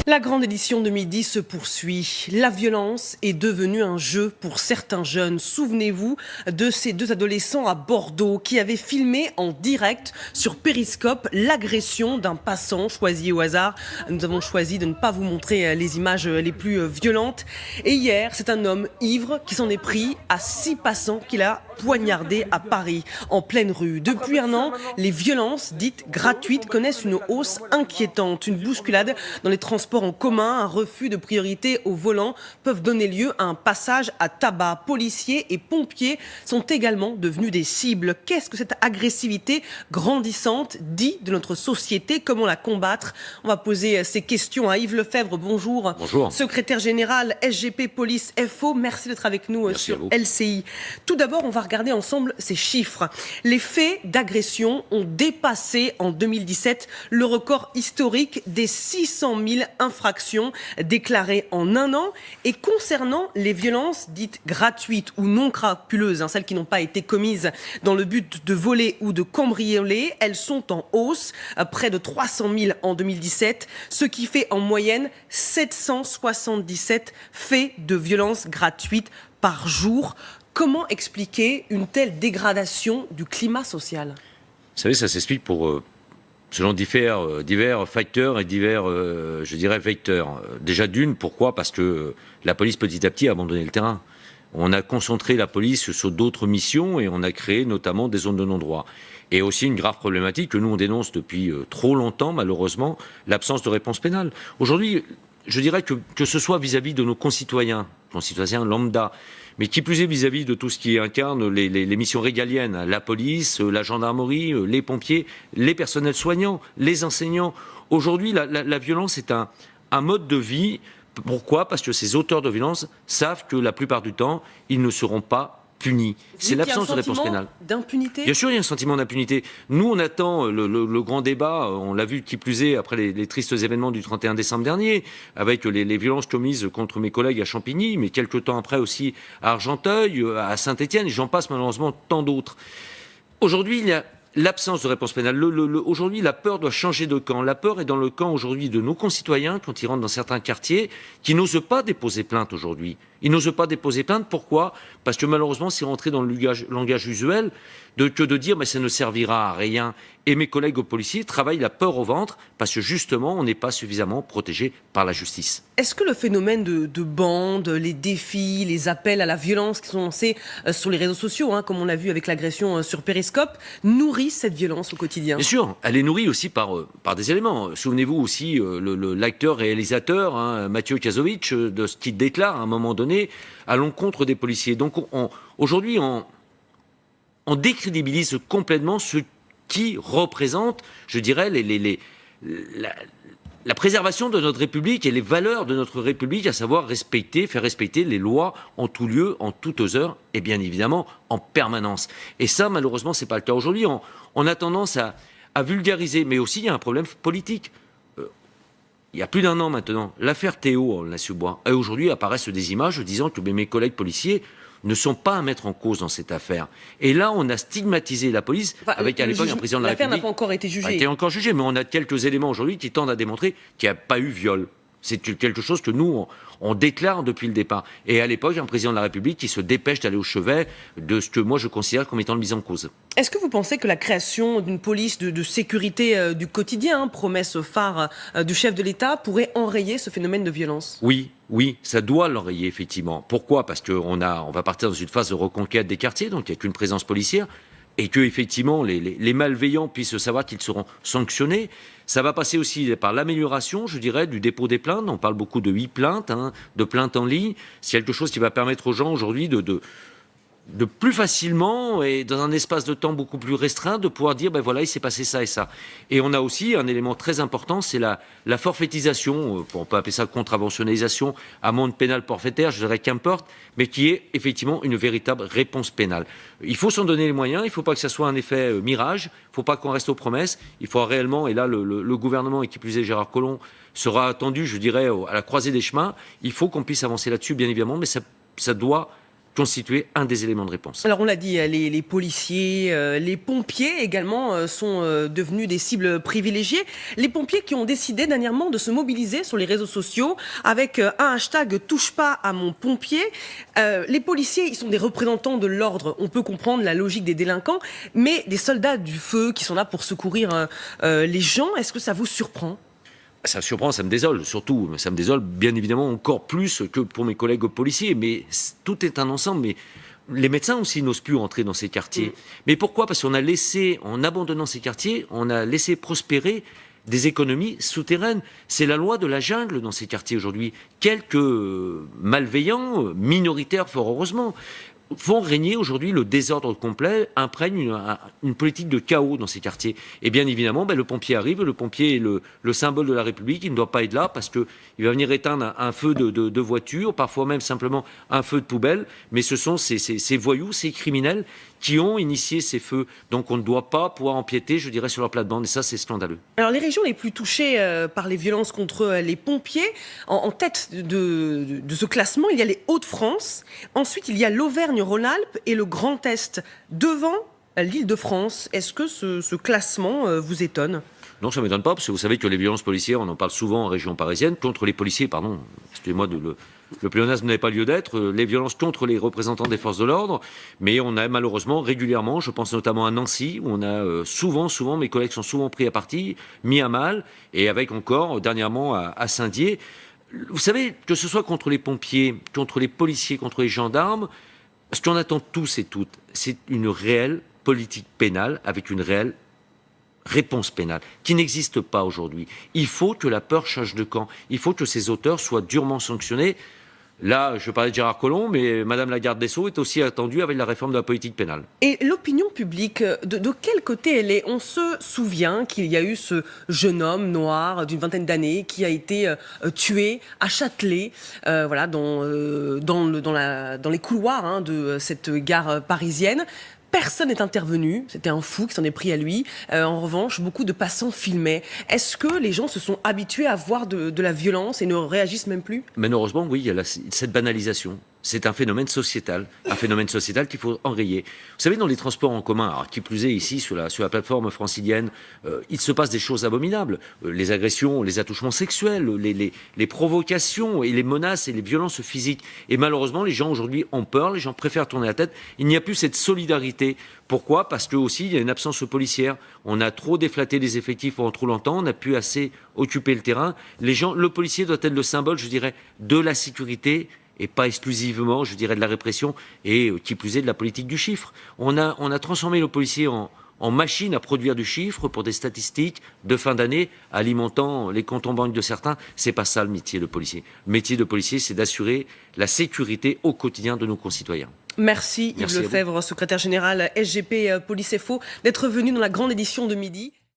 La grande édition de midi se poursuit. La violence est devenue un jeu pour certains jeunes. Souvenez-vous de ces deux adolescents à Bordeaux qui avaient filmé en direct sur Périscope l'agression d'un passant choisi au hasard. Nous avons choisi de ne pas vous montrer les images les plus violentes. Et hier, c'est un homme ivre qui s'en est pris à 6 passants qu'il a poignardés à Paris, en pleine rue. Depuis un an, les violences dites gratuites connaissent une hausse inquiétante. Une bousculade dans les transports en commun, un refus de priorité au volant peuvent donner lieu à un passage à tabac. Policiers et pompiers sont également devenus des cibles. Qu'est-ce que cette agressivité grandissante dit de notre société? Comment la combattre? On va poser ces questions à Yves Lefebvre. Bonjour. Bonjour. Secrétaire général SGP Police FO. Merci d'être avec nous sur LCI. Tout d'abord, on va regarder ensemble ces chiffres. Les faits d'agression ont dépassé en 2017 le record historique des 600 000 infractions déclarées en un an. Et concernant les violences dites gratuites ou non crapuleuses, celles qui n'ont pas été commises dans le but de voler ou de cambrioler, elles sont en hausse, près de 300 000 en 2017, ce qui fait en moyenne 777 faits de violences gratuites par jour. Comment expliquer une telle dégradation du climat social? Vous savez, ça s'explique selon divers facteurs et divers, je dirais, vecteurs. Déjà d'une, pourquoi? Parce que la police petit à petit a abandonné le terrain. On a concentré la police sur d'autres missions et on a créé notamment des zones de non-droit. Et aussi une grave problématique que nous on dénonce depuis trop longtemps, malheureusement, l'absence de réponse pénale. Aujourd'hui, je dirais que ce soit vis-à-vis de nos concitoyens lambda, mais qui plus est vis-à-vis de tout ce qui incarne les missions régaliennes, la police, la gendarmerie, les pompiers, les personnels soignants, les enseignants. Aujourd'hui, la violence est un mode de vie. Pourquoi? Parce que ces auteurs de violence savent que la plupart du temps, ils ne seront pas punis. C'est l'absence de réponse pénale. D'impunité? Bien sûr, il y a un sentiment d'impunité. Nous, on attend le grand débat, on l'a vu qui plus est après les tristes événements du 31 décembre dernier, avec les violences commises contre mes collègues à Champigny, mais quelques temps après aussi à Argenteuil, à Saint-Étienne, et j'en passe malheureusement tant d'autres. Aujourd'hui, il y a l'absence de réponse pénale. Aujourd'hui, la peur doit changer de camp. La peur est dans le camp aujourd'hui de nos concitoyens quand ils rentrent dans certains quartiers qui n'osent pas déposer plainte aujourd'hui. Ils n'osent pas déposer plainte. Pourquoi? Parce que malheureusement, c'est rentré dans le langage usuel que de dire mais ça ne servira à rien. Et mes collègues policiers travaillent la peur au ventre parce que justement, on n'est pas suffisamment protégé par la justice. Est-ce que le phénomène de bandes, les défis, les appels à la violence qui sont lancés sur les réseaux sociaux, comme on l'a vu avec l'agression sur Périscope, nourrissent cette violence au quotidien? Bien sûr, elle est nourrie aussi par des éléments. Souvenez-vous aussi l'acteur-réalisateur Mathieu Kazovic de ce qu'il déclare à un moment donné à l'encontre des policiers. Donc aujourd'hui, on décrédibilise complètement ce qui représente, je dirais, la préservation de notre République et les valeurs de notre République, à savoir faire respecter les lois en tout lieu, en toutes heures et bien évidemment en permanence. Et ça, malheureusement, c'est pas le cas aujourd'hui. On a tendance à vulgariser, mais aussi il y a un problème politique. Il y a plus d'un an maintenant, l'affaire Théo, on l'a su boire. Et aujourd'hui apparaissent des images disant que mes collègues policiers ne sont pas à mettre en cause dans cette affaire. Et là, on a stigmatisé la police avec à l'époque un président de la République. L'affaire n'a pas encore été jugée. A été encore jugée, mais on a quelques éléments aujourd'hui qui tendent à démontrer qu'il n'y a pas eu viol. C'est quelque chose que nous, on déclare depuis le départ. Et à l'époque, un président de la République qui se dépêche d'aller au chevet de ce que moi je considère comme étant une mise en cause. Est-ce que vous pensez que la création d'une police de sécurité du quotidien, promesse phare du chef de l'État, pourrait enrayer ce phénomène de violence? Oui, ça doit l'enrayer effectivement. Pourquoi? Parce qu'on va partir dans une phase de reconquête des quartiers, donc il n'y a qu'une présence policière. Et que effectivement les malveillants puissent savoir qu'ils seront sanctionnés. Ça va passer aussi par l'amélioration, je dirais, du dépôt des plaintes. On parle beaucoup de 8 plaintes, de plaintes en ligne. C'est quelque chose qui va permettre aux gens aujourd'hui de plus facilement et dans un espace de temps beaucoup plus restreint de pouvoir dire ben voilà, il s'est passé ça et ça. Et on a aussi un élément très important, c'est la forfaitisation, on peut appeler ça contraventionnalisation, amende pénale forfaitaire, je dirais qu'importe, mais qui est effectivement une véritable réponse pénale. Il faut s'en donner les moyens, il ne faut pas que ça soit un effet mirage, il ne faut pas qu'on reste aux promesses, il faut réellement, et là le gouvernement et qui plus est Gérard Collomb sera attendu, je dirais, à la croisée des chemins, il faut qu'on puisse avancer là-dessus bien évidemment, mais ça doit constituer un des éléments de réponse. Alors on l'a dit, les policiers, les pompiers également sont devenus des cibles privilégiées. Les pompiers qui ont décidé dernièrement de se mobiliser sur les réseaux sociaux avec un hashtag touche pas à mon pompier. Les policiers, ils sont des représentants de l'ordre. On peut comprendre la logique des délinquants, mais des soldats du feu qui sont là pour secourir les gens, est-ce que ça vous surprend ? Ça me surprend, ça me désole, surtout. Ça me désole, bien évidemment, encore plus que pour mes collègues policiers. Mais tout est un ensemble. Mais les médecins aussi n'osent plus entrer dans ces quartiers. Mais pourquoi ? Parce qu'on a laissé, en abandonnant ces quartiers, on a laissé prospérer des économies souterraines. C'est la loi de la jungle dans ces quartiers aujourd'hui. Quelques malveillants, minoritaires fort heureusement, font régner aujourd'hui le désordre complet, imprègnent une politique de chaos dans ces quartiers. Et bien évidemment, le pompier arrive, le pompier est le symbole de la République, il ne doit pas être là parce qu'il va venir éteindre un feu de voiture, parfois même simplement un feu de poubelle, mais ce sont ces voyous, ces criminels qui ont initié ces feux. Donc on ne doit pas pouvoir empiéter, je dirais, sur leur plate-bande, et ça c'est scandaleux. Alors les régions les plus touchées par les violences contre les pompiers, en tête de ce classement, il y a les Hauts-de-France, ensuite il y a l'Auvergne-Rhône-Alpes et le Grand Est, devant l'Île-de-France. Est-ce que ce classement vous étonne ? Non, ça ne m'étonne pas, parce que vous savez que les violences policières, on en parle souvent en région parisienne, contre les policiers, pardon, excusez-moi, le pléonasme n'avait pas lieu d'être, les violences contre les représentants des forces de l'ordre, mais on a malheureusement régulièrement, je pense notamment à Nancy, où on a souvent, mes collègues sont souvent pris à partie, mis à mal, et avec encore, dernièrement, à Saint-Dié. Vous savez, que ce soit contre les pompiers, contre les policiers, contre les gendarmes, ce qu'on attend tous et toutes, c'est une réelle politique pénale avec une réelle réponse pénale, qui n'existe pas aujourd'hui. Il faut que la peur change de camp. Il faut que ces auteurs soient durement sanctionnés. Là, je parlais de Gérard Collomb, mais Madame la garde des Sceaux est aussi attendue avec la réforme de la politique pénale. Et l'opinion publique, de quel côté elle est ? On se souvient qu'il y a eu ce jeune homme noir d'une vingtaine d'années qui a été tué à Châtelet, dans les couloirs de cette gare parisienne. Personne n'est intervenu, c'était un fou qui s'en est pris à lui. En revanche, beaucoup de passants filmaient. Est-ce que les gens se sont habitués à voir de la violence et ne réagissent même plus ? Malheureusement, oui, il y a cette banalisation. C'est un phénomène sociétal qu'il faut enrayer. Vous savez, dans les transports en commun, alors qui plus est ici sur la plateforme francilienne, il se passe des choses abominables. Les agressions, les attouchements sexuels, les provocations et les menaces et les violences physiques. Et malheureusement, les gens aujourd'hui ont peur, les gens préfèrent tourner la tête. Il n'y a plus cette solidarité. Pourquoi ? Parce que aussi il y a une absence policière. On a trop déflaté les effectifs pendant trop longtemps, on n'a plus assez occupé le terrain. Le policier doit être le symbole, je dirais, de la sécurité et pas exclusivement, je dirais, de la répression et qui plus est de la politique du chiffre. On a transformé le policier en machine à produire du chiffre pour des statistiques de fin d'année, alimentant les comptes en banque de certains. C'est pas ça le métier de policier. Le métier de policier, c'est d'assurer la sécurité au quotidien de nos concitoyens. Merci Yves Lefebvre, secrétaire général SGP Police FO, d'être venu dans la grande édition de midi.